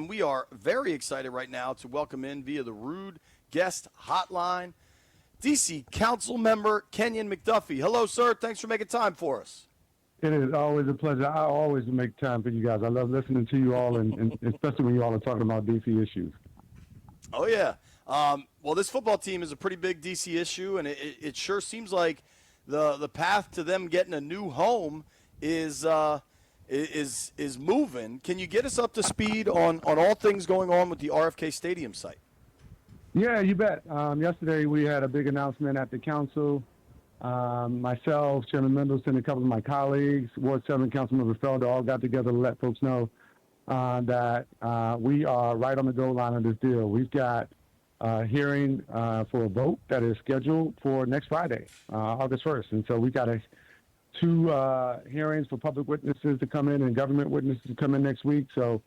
and we are very excited right now to welcome in via the Rude Guest Hotline, D.C. Councilmember Kenyan McDuffie. Hello, sir. Thanks for making time for us. It is always a pleasure. I always make time for you guys. I love listening to you all, and especially when you all are talking about D.C. issues. Oh, yeah. Well, this football team is a pretty big D.C. issue, and it sure seems like the path to them getting a new home is moving. Can you get us up to speed on all things going on with the RFK Stadium site? Yeah, you bet. Yesterday we had a big announcement at the council. Myself, Chairman Mendelson, a couple of my colleagues, Ward 7 Councilmember Felder, all got together to let folks know that we are right on the goal line of this deal. We've got a hearing for a vote that is scheduled for next Friday, August 1st. And so we've got two hearings for public witnesses to come in and government witnesses to come in next week. So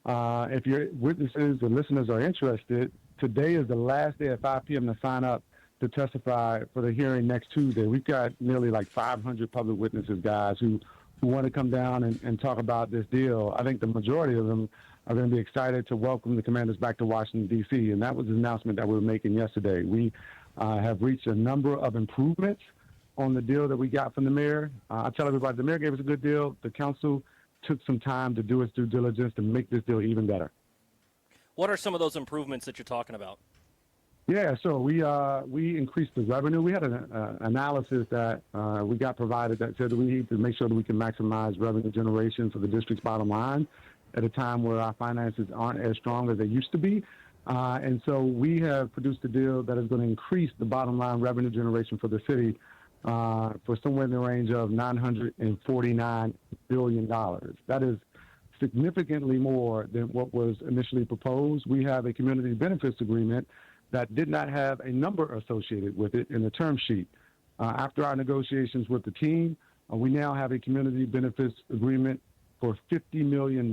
if your witnesses or listeners are interested, today is the last day at 5 p.m. to sign up to testify for the hearing next Tuesday. We've got nearly like 500 public witnesses, guys, who want to come down and talk about this deal. I think the majority of them are going to be excited to welcome the Commanders back to Washington, D.C., and that was the announcement that we were making yesterday. We have reached a number of improvements on the deal that we got from the mayor. I tell everybody, the mayor gave us a good deal. The council took some time to do its due diligence to make this deal even better. What are some of those improvements that you're talking about? Yeah, so we increased the revenue. We had an analysis that we got provided that said that we need to make sure that we can maximize revenue generation for the district's bottom line at a time where our finances aren't as strong as they used to be. And so we have produced a deal that is going to increase the bottom line revenue generation for the city for somewhere in the range of $949 billion. That is significantly more than what was initially proposed. We have a community benefits agreement that did not have a number associated with it in the term sheet. After our negotiations with the team, we now have a community benefits agreement for $50 million,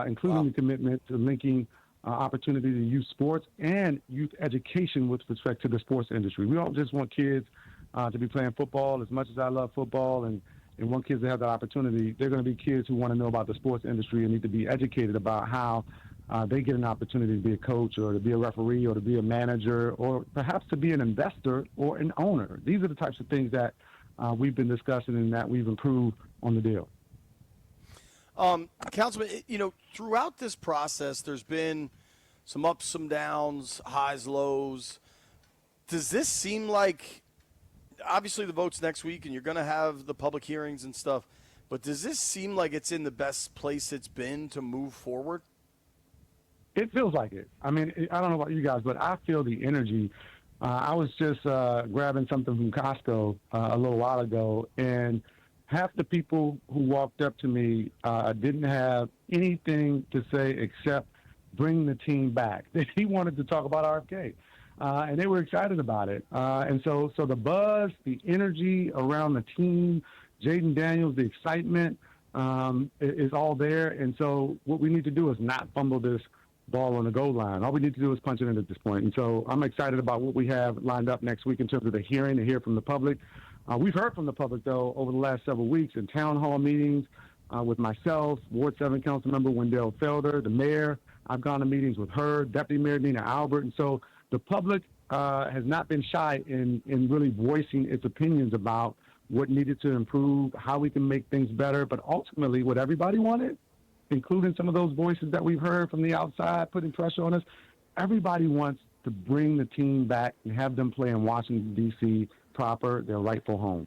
including the commitment to linking opportunity to youth sports and youth education with respect to the sports industry. We don't just want kids to be playing football. As much as I love football and want kids to have the opportunity, they're going to be kids who want to know about the sports industry and need to be educated about how they get an opportunity to be a coach or to be a referee or to be a manager or perhaps to be an investor or an owner. These are the types of things that we've been discussing and that we've improved on the deal. Councilman, throughout this process, there's been some ups, some downs, highs, lows. Does this seem like, obviously the vote's next week and you're going to have the public hearings and stuff, but does this seem like it's in the best place it's been to move forward? It feels like it. I mean, I don't know about you guys, but I feel the energy. I was just grabbing something from Costco a little while ago, and half the people who walked up to me didn't have anything to say except bring the team back. He wanted to talk about RFK, and they were excited about it. And so the buzz, the energy around the team, Jaden Daniels, the excitement is all there. And so what we need to do is not fumble this ball on the goal line. All we need to do is punch it in at this point. And so I'm excited about what we have lined up next week in terms of the hearing to hear from the public. We've heard from the public, though, over the last several weeks in town hall meetings with myself, Ward 7 Councilmember Wendell Felder, the mayor. I've gone to meetings with her, Deputy Mayor Nina Albert. And so the public has not been shy in really voicing its opinions about what needed to improve, how we can make things better. But ultimately, what everybody wanted, including some of those voices that we've heard from the outside putting pressure on us, everybody wants to bring the team back and have them play in Washington, D.C. proper, their rightful home.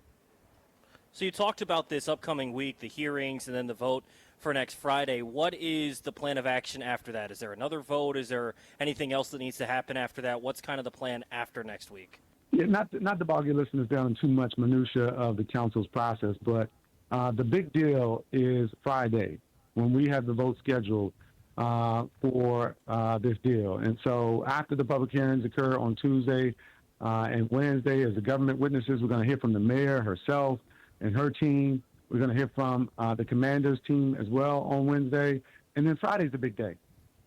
So you talked about this upcoming week, the hearings, and then the vote for next Friday. What is the plan of action after that? Is there another vote? Is there anything else that needs to happen after that? What's kind of the plan after next week? Yeah, not to bog your listeners down in too much minutia of the council's process, but the big deal is Friday, when we have the vote scheduled for this deal. And so after the public hearings occur on Tuesday and Wednesday, as the government witnesses, we're going to hear from the mayor herself and her team. We're going to hear from the commander's team as well on Wednesday. And then Friday's the big day.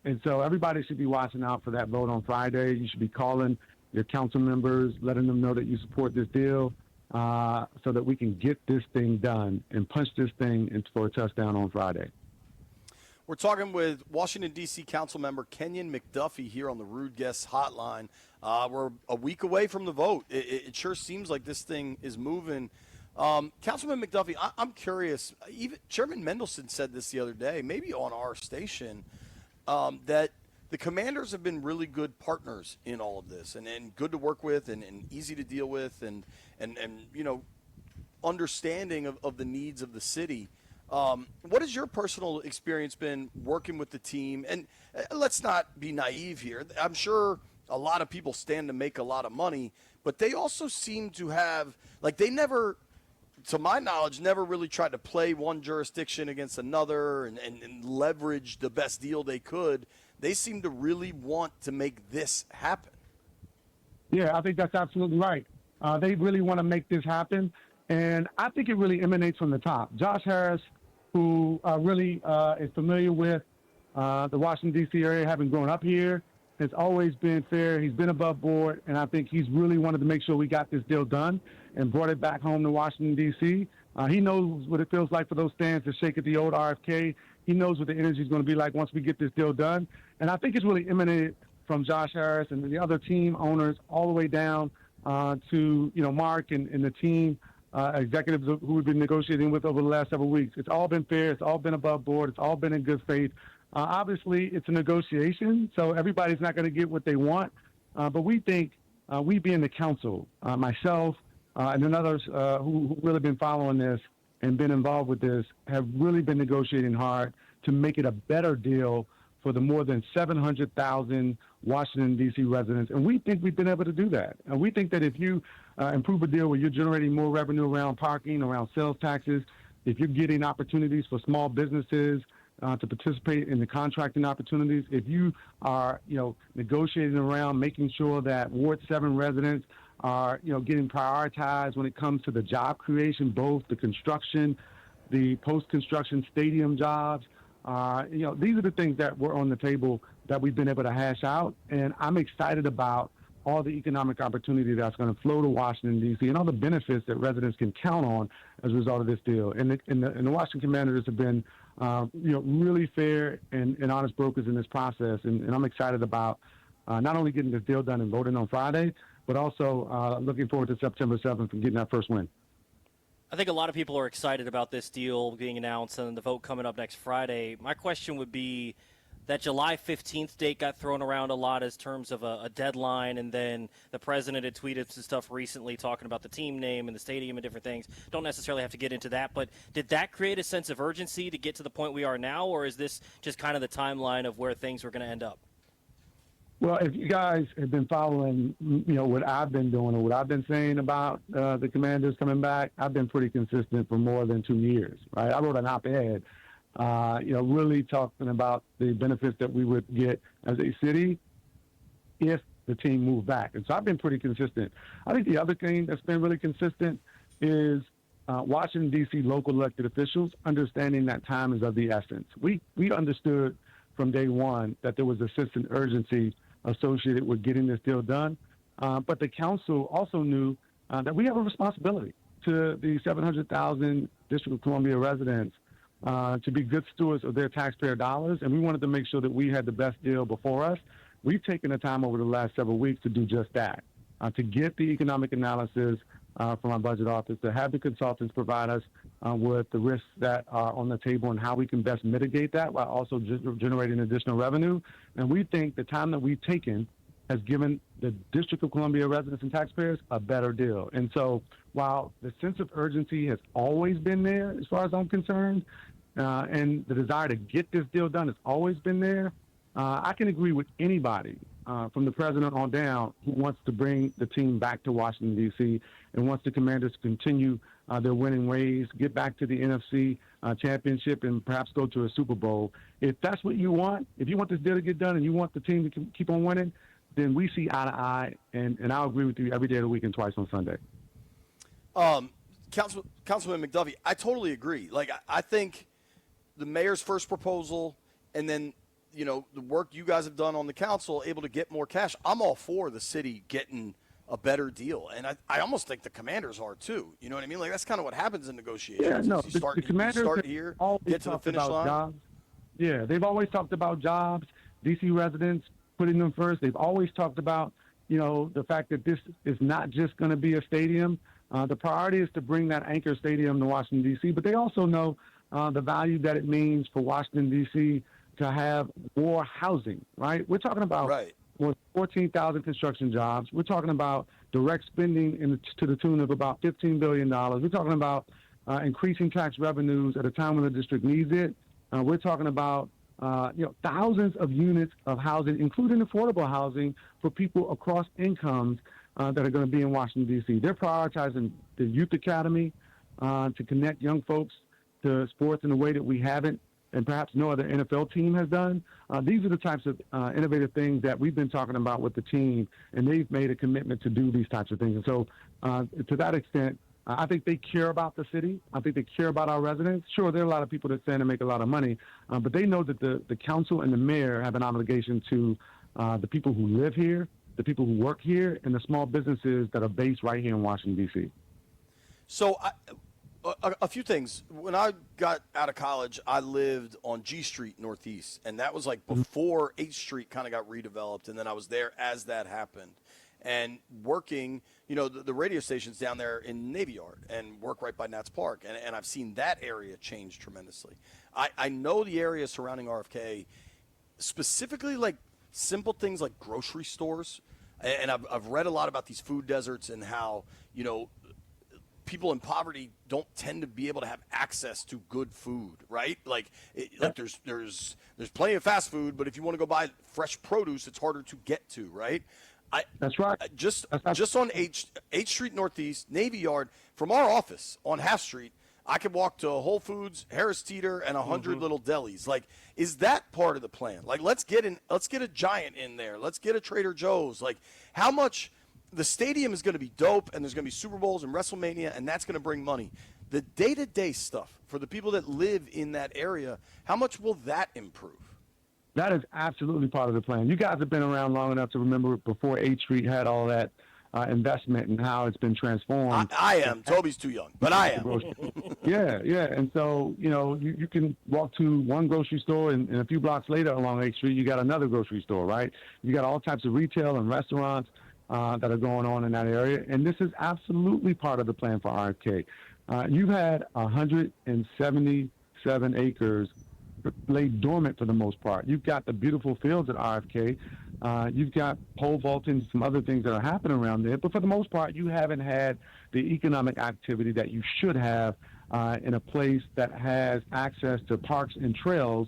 And so everybody should be watching out for that vote on Friday. You should be calling your council members, letting them know that you support this deal so that we can get this thing done and punch this thing for a touchdown on Friday. We're talking with Washington, D.C. Councilmember Kenyan McDuffie here on the Rude Guests Hotline. We're a week away from the vote. It sure seems like this thing is moving. Councilman McDuffie, I'm curious. Even Chairman Mendelson said this the other day, maybe on our station, that the Commanders have been really good partners in all of this, and good to work with, and easy to deal with, and understanding of the needs of the city. What has your personal experience been working with the team? And let's not be naive here. I'm sure a lot of people stand to make a lot of money, but they also seem to have, they never, to my knowledge, never really tried to play one jurisdiction against another and leverage the best deal they could. They seem to really want to make this happen. Yeah, I think that's absolutely right. They really want to make this happen. And I think it really emanates from the top. Josh Harris, who really is familiar with the Washington, D.C. area, having grown up here, has always been fair. He's been above board, and I think he's really wanted to make sure we got this deal done and brought it back home to Washington, D.C. He knows what it feels like for those stands to shake at the old RFK. He knows what the energy is going to be like once we get this deal done. And I think it's really emanated from Josh Harris and the other team owners all the way down to Mark and the team executives who we've been negotiating with over the last several weeks. It's all been fair. It's all been above board. It's all been in good faith. Obviously, it's a negotiation, so everybody's not going to get what they want. But we think we being the council, myself and then others who really been following this and been involved with this, have really been negotiating hard to make it a better deal for the more than 700,000 Washington, D.C. residents. And we think we've been able to do that. And we think that if you improve a deal where you're generating more revenue around parking, around sales taxes, if you're getting opportunities for small businesses to participate in the contracting opportunities, if you are, negotiating around making sure that Ward 7 residents are, getting prioritized when it comes to the job creation, both the construction, the post-construction stadium jobs, these are the things that were on the table that we've been able to hash out. And I'm excited about all the economic opportunity that's going to flow to Washington, D.C., and all the benefits that residents can count on as a result of this deal. And the Washington Commanders have been, really fair and honest brokers in this process. And I'm excited about not only getting this deal done and voting on Friday, but also looking forward to September 7th and getting that first win. I think a lot of people are excited about this deal being announced and the vote coming up next Friday. My question would be that July 15th date got thrown around a lot as terms of a deadline, and then the president had tweeted some stuff recently talking about the team name and the stadium and different things. Don't necessarily have to get into that, but did that create a sense of urgency to get to the point we are now, or is this just kind of the timeline of where things were going to end up? Well, if you guys have been following, what I've been doing or what I've been saying about the Commanders coming back, I've been pretty consistent for more than 2 years, right? I wrote an op-ed, really talking about the benefits that we would get as a city if the team moved back. And so I've been pretty consistent. I think the other thing that's been really consistent is Washington, D.C. local elected officials understanding that time is of the essence. We understood from day one that there was a sense of urgency associated with getting this deal done. But the council also knew that we have a responsibility to the 700,000 District of Columbia residents to be good stewards of their taxpayer dollars. And we wanted to make sure that we had the best deal before us. We've taken the time over the last several weeks to do just that, to get the economic analysis from our budget office, to have the consultants provide us with the risks that are on the table and how we can best mitigate that while also generating additional revenue. And we think the time that we've taken has given the District of Columbia residents and taxpayers a better deal. And so while the sense of urgency has always been there, as far as I'm concerned, and the desire to get this deal done has always been there, I can agree with anybody from the president on down who wants to bring the team back to Washington, D.C., and wants the Commanders to continue their winning ways, get back to the NFC championship, and perhaps go to a Super Bowl. If that's what you want, if you want this deal to get done and you want the team to keep on winning, then we see eye to eye, and I'll agree with you every day of the week and twice on Sunday. Councilman McDuffie, I totally agree. I think the mayor's first proposal and then the work you guys have done on the council, able to get more cash, I'm all for the city getting a better deal. And I almost think the Commanders are too. You know what I mean? That's kind of what happens in negotiations. Yeah, no, you start the Commanders here, get to the finish line. Jobs. Yeah, they've always talked about jobs, D.C. residents, putting them first. They've always talked about, the fact that this is not just going to be a stadium. The priority is to bring that anchor stadium to Washington, D.C., but they also know the value that it means for Washington, D.C. to have more housing, right? We're talking about Right. more than 14,000 construction jobs. We're talking about direct spending to the tune of about $15 billion. We're talking about increasing tax revenues at a time when the district needs it. We're talking about thousands of units of housing, including affordable housing for people across incomes that are going to be in Washington, D.C. They're prioritizing the Youth Academy to connect young folks to sports in a way that we haven't and perhaps no other NFL team has done. These are the types of innovative things that we've been talking about with the team, and they've made a commitment to do these types of things. And so to that extent, I think they care about the city. I think they care about our residents. Sure, there are a lot of people that stand and make a lot of money, but they know that the council and the mayor have an obligation to the people who live here, the people who work here, and the small businesses that are based right here in Washington, D.C. So a few things. When I got out of college, I lived on G Street Northeast, and that was like before H Street kind of got redeveloped, and then I was there as that happened. And working, the radio station's down there in Navy Yard and work right by Nats Park, and I've seen that area change tremendously. I know the area surrounding RFK, specifically like simple things like grocery stores, and I've read a lot about these food deserts and how, people in poverty don't tend to be able to have access to good food, right? Like there's plenty of fast food, but if you want to go buy fresh produce, it's harder to get to, right? That's right. Just on H Street Northeast, Navy Yard, from our office on Half Street, I could walk to Whole Foods, Harris Teeter, and 100 little delis. Like, is that part of the plan? Like, let's get a Giant in there. Let's get a Trader Joe's. Like, how much? The stadium is going to be dope, and there's going to be Super Bowls and WrestleMania, and that's going to bring money. The day-to-day stuff for the people that live in that area, how much will that improve? That is absolutely part of the plan. You guys have been around long enough to remember before 8th Street had all that investment and how it's been transformed. I am. Toby's too young, but I am. Yeah. And so, you can walk to one grocery store and a few blocks later along 8th Street, you got another grocery store, right? You got all types of retail and restaurants that are going on in that area. And this is absolutely part of the plan for RFK. You've had 177 acres laid dormant for the most part. You've got the beautiful fields at RFK. You've got pole vaulting, some other things that are happening around there. But for the most part, you haven't had the economic activity that you should have in a place that has access to parks and trails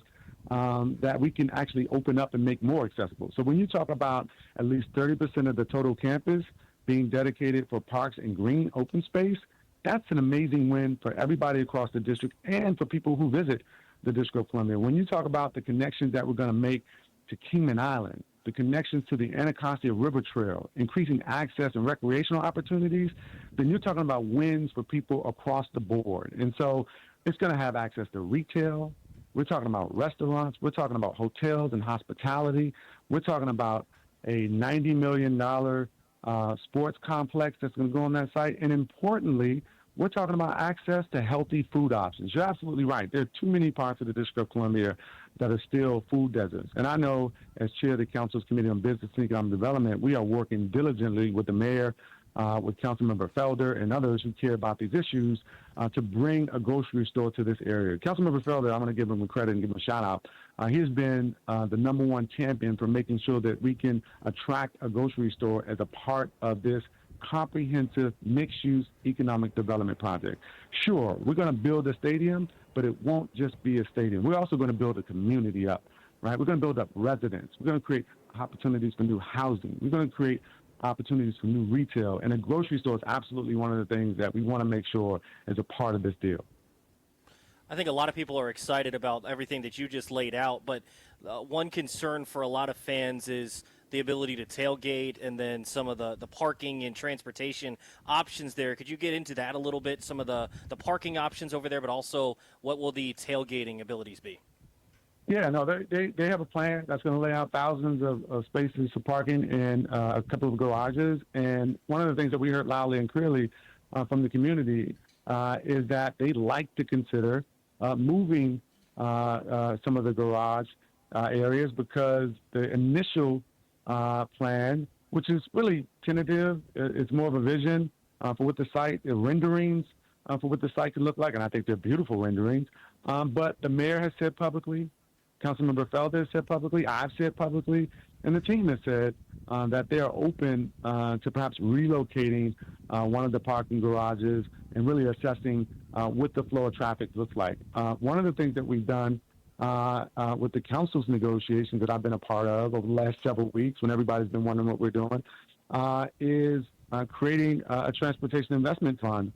that we can actually open up and make more accessible. So when you talk about at least 30% of the total campus being dedicated for parks and green open space, that's an amazing win for everybody across the district and for people who visit the District of Columbia. When you talk about the connections that we're going to make to Kingman Island, the connections to the Anacostia River Trail, increasing access and recreational opportunities, then you're talking about wins for people across the board. And so it's going to have access to retail. We're talking about restaurants. We're talking about hotels and hospitality. We're talking about a $90 million sports complex that's going to go on that site. And importantly, we're talking about access to healthy food options. You're absolutely right. There are too many parts of the District of Columbia that are still food deserts. And I know, as chair of the Council's Committee on Business and Economic Development, we are working diligently with the mayor, with Councilmember Felder and others who care about these issues to bring a grocery store to this area. Councilmember Felder, I'm going to give him credit and give him a shout out. He has been the #1 champion for making sure that we can attract a grocery store as a part of this comprehensive mixed-use economic development project. Sure, we're going to build a stadium, but it won't just be a stadium. We're also going to build a community up, right? We're going to build up residents. We're going to create opportunities for new housing. We're going to create opportunities for new retail. And a grocery store is absolutely one of the things that we want to make sure is a part of this deal. I think a lot of people are excited about everything that you just laid out, but one concern for a lot of fans is the ability to tailgate and then some of the parking and transportation options there. Could you get into that a little bit, some of the parking options over there, but also what will the tailgating abilities be? Yeah, no, they have a plan that's going to lay out thousands of spaces for parking and a couple of garages. And one of the things that we heard loudly and clearly from the community is that they'd like to consider moving some of the garage areas, because the initial plan, which is really tentative, it's more of a vision for what the site, the renderings for what the site could look like, and I think they're beautiful renderings. But the mayor has said publicly, Councilmember Felder has said publicly, I've said publicly, and the team has said that they are open to perhaps relocating one of the parking garages and really assessing what the flow of traffic looks like. One of the things that we've done with the council's negotiations that I've been a part of over the last several weeks, when everybody's been wondering what we're doing, is creating a transportation investment fund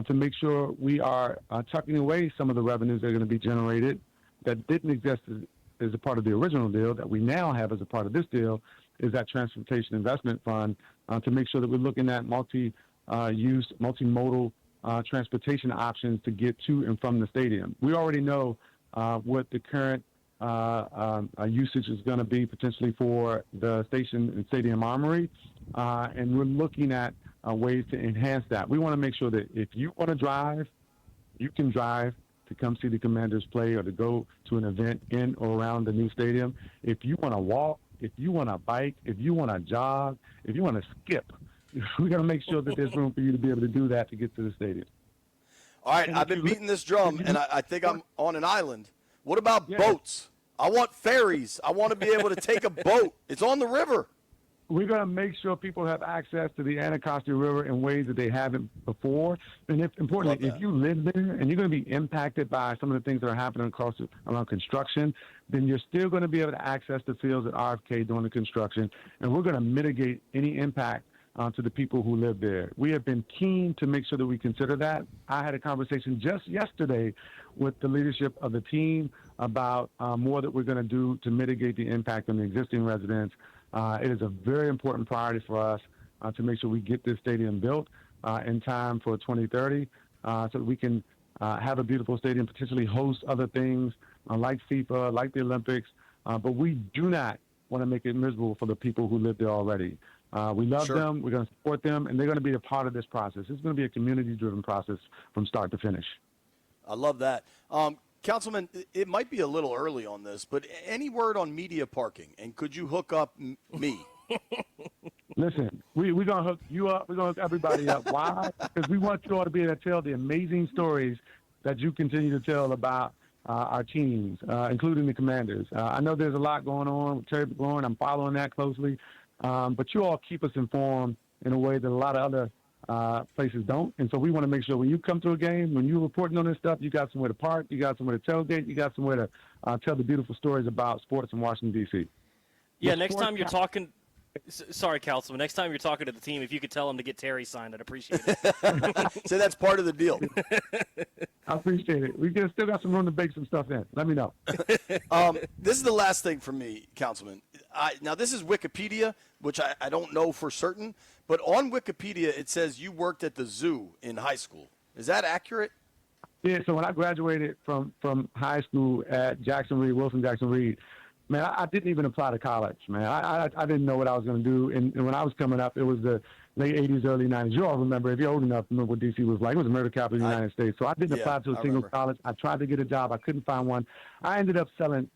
to make sure we are tucking away some of the revenues that are going to be generated that didn't exist as a part of the original deal, that we now have as a part of this deal, is that transportation investment fund to make sure that we're looking at multi-use, multimodal transportation options to get to and from the stadium. We already know what the current usage is going to be potentially for the station and stadium armory, and we're looking at ways to enhance that. We want to make sure that if you want to drive, you can drive to come see the Commanders play or to go to an event in or around the new stadium. If you want to walk, if you want to bike, if you want to jog, if you want to skip, we got to make sure that there's room for you to be able to do that to get to the stadium. All right, I've been beating this drum, and I think I'm on an island. What about boats? I want ferries. I want to be able to take a boat. It's on the river. We're going to make sure people have access to the Anacostia River in ways that they haven't before. And importantly, if you live there and you're going to be impacted by some of the things that are happening around construction, then you're still going to be able to access the fields at RFK during the construction. And we're going to mitigate any impact to the people who live there. We have been keen to make sure that we consider that. I had a conversation just yesterday with the leadership of the team about more that we're going to do to mitigate the impact on the existing residents. It is a very important priority for us to make sure we get this stadium built in time for 2030 so that we can have a beautiful stadium, potentially host other things like FIFA, like the Olympics. But we do not want to make it miserable for the people who live there already. We love them, we're going to support them, and they're going to be a part of this process. It's going to be a community-driven process from start to finish. I love that. Councilman, it might be a little early on this, but any word on media parking? And could you hook up me? Listen, we're going to hook you up. We're going to hook everybody up. Why? Because we want you all to be able to tell the amazing stories that you continue to tell about our teams, including the Commanders. I know there's a lot going on with Terry McLaurin. I'm following that closely. But you all keep us informed in a way that a lot of other places don't. And so we want to make sure when you come to a game, when you're reporting on this stuff, you got somewhere to park, you got somewhere to tailgate, you got somewhere to tell the beautiful stories about sports in Washington, D.C. Yeah, next time you're talking – sorry, Councilman. Next time you're talking to the team, if you could tell them to get Terry signed, I'd appreciate it. So that's part of the deal. I appreciate it. We still got some room to bake some stuff in. Let me know. This is the last thing from me, Councilman. Now, this is Wikipedia, which I don't know for certain, but on Wikipedia it says you worked at the zoo in high school. Is that accurate? Yeah, so when I graduated from high school at Wilson Jackson Reed, man, I didn't even apply to college, man. I didn't know what I was going to do. And when I was coming up, it was the late 80s, early 90s. You all remember, if you're old enough, remember what D.C. was like. It was a murder capital of the United States. So I didn't apply to a single college. I tried to get a job. I couldn't find one. I ended up selling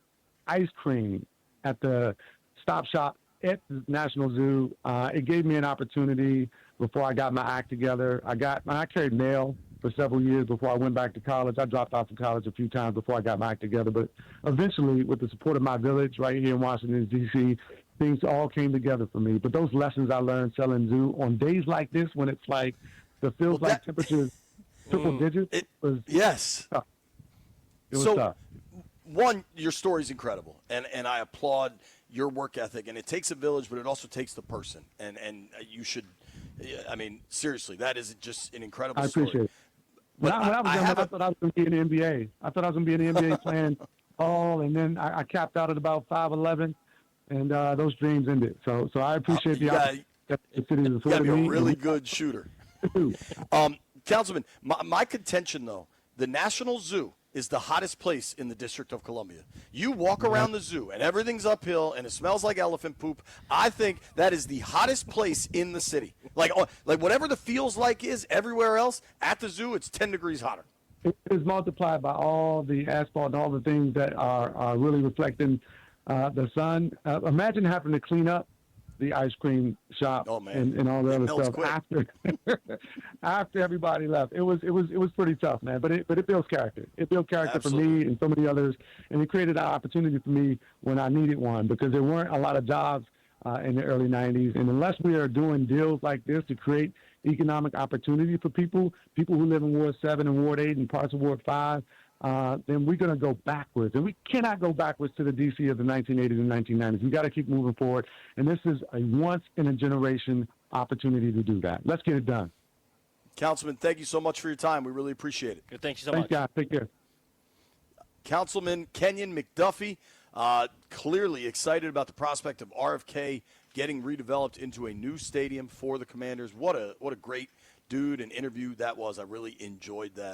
ice cream at the Stop Shop at the National Zoo. It gave me an opportunity before I got my act together. I carried mail for several years before I went back to college. I dropped out from college a few times before I got my act together. But eventually, with the support of my village right here in Washington, D.C., things all came together for me. But those lessons I learned selling zoo on days like this when it's like the feels like temperatures triple digits. It was tough. It was tough. One, your story is incredible, and I applaud your work ethic. And it takes a village, but it also takes the person. And you should, I mean, seriously, that is just an incredible story. I appreciate it. When I was young, I thought I was going to be in the NBA. I thought I was going to be in the NBA playing all, and then I capped out at about 5'11", and those dreams ended. So I appreciate the opportunity that the city has afforded me. You got to be a really good shooter. Councilman, my contention, though, the National Zoo is the hottest place in the District of Columbia. You walk around the zoo, and everything's uphill, and it smells like elephant poop. I think that is the hottest place in the city. Like whatever the feels like is everywhere else, at the zoo, it's 10 degrees hotter. it is multiplied by all the asphalt and all the things that are really reflecting the sun. Imagine having to clean up the ice cream shop and all the other stuff after everybody left. It was pretty tough, man. But it builds character. It built character Absolutely. for me and so many others, and it created an opportunity for me when I needed one, because there weren't a lot of jobs in the early 90s. And unless we are doing deals like this to create economic opportunity for people who live in Ward 7 and Ward 8 and parts of Ward 5, then we're going to go backwards. And we cannot go backwards to the D.C. of the 1980s and 1990s. We got to keep moving forward. And this is a once-in-a-generation opportunity to do that. Let's get it done. Councilman, thank you so much for your time. We really appreciate it. Good. Thank you so Thanks, much. guys. Take care. Councilman Kenyan McDuffie, clearly excited about the prospect of RFK getting redeveloped into a new stadium for the Commanders. What a great dude and interview that was. I really enjoyed that.